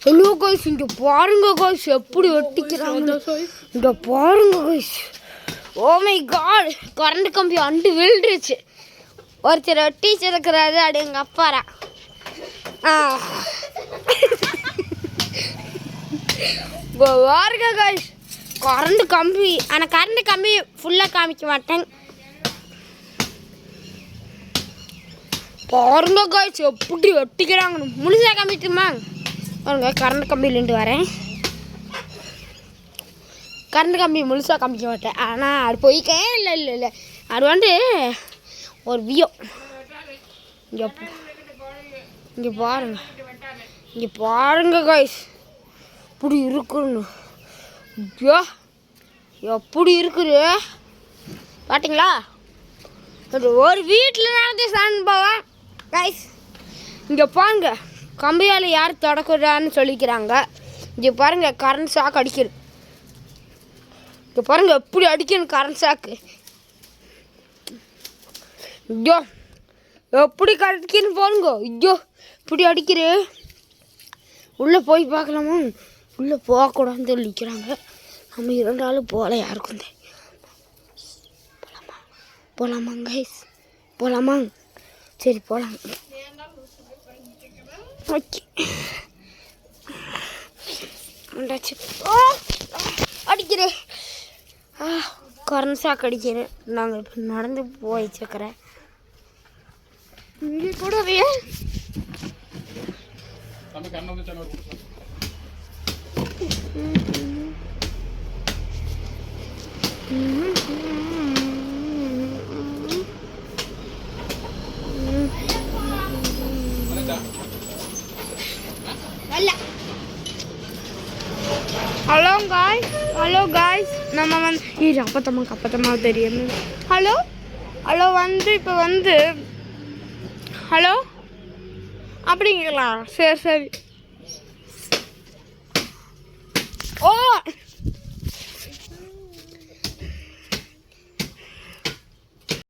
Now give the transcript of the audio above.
Hello guys, இங்கே பாருங்க guys எப்படி ஒட்டிக்கிறாங்க. இங்கே பாருங்க guys. Oh my God, current கம்பி அண்டு விழுந்துருச்சு. ஒருத்தர் ஒட்டிச்சு இருக்கிறாரு, அது எங்கள் அப்பாரா. பாருங்க காய்ஸ், கரண்ட் கம்பி. ஆனால் கரண்ட் கம்பி ஃபுல்லாக காமிக்க மாட்டேன். பாருங்க காய்ஸ் எப்படி ஒட்டிக்கிறாங்க. முழுசாக காமிட்டுமா பாருங்க. கரண்ட் கம்பியிலேருந்து வரேன். கரண்ட் கம்பி முழுசாக காமிக்க மாட்டேன். ஆனால் அது போய்க்கேன். இல்லை அது வந்து ஒரு வியோ. இங்கே பாருங்க காய்ஸ் இப்படி இருக்குன்னு. ஐயோ எப்படி இருக்குது பார்த்தீங்களா? ஒரு வீட்டில் நடந்து சம்பவம் காய்ஸ். இங்கே பாருங்க, கம்பியால் யார் தொடக்குறான்னு சொல்லிக்கிறாங்க. இங்கே பாருங்கள், கரண்ட் ஷாக் அடிக்குது. இங்கே பாருங்கள் எப்படி அடிக்கணும் கரண்ட் ஷாக்கு. ஐயோ எப்படி அடிக்கன்னு பாருங்க. ஐயோ இப்படி அடிக்குது. உள்ளே போய் பார்க்கலாமா? உள்ளே போகக்கூடாதுன்னு சொல்லிக்கிறாங்க. நம்ம 2 நாள் போகல. யாருக்கும் போகலாமாங்க கைஸ்? போகலாமாங்க? சரி போகலாம். ஓகே அடிக்கிறேன். கரண்ட் ஷாக் அடிக்கிறேன். நாங்கள் இப்போ நடந்து போயிட்டுருக்கிறேன். இங்கே கூடவே ஹலோ காய்ஸ் நம்ம வந்து இது அப்பத்தம்மா தெரியும். ஹலோ வந்து இப்போ வந்து ஹலோ அப்படிங்களா? சரி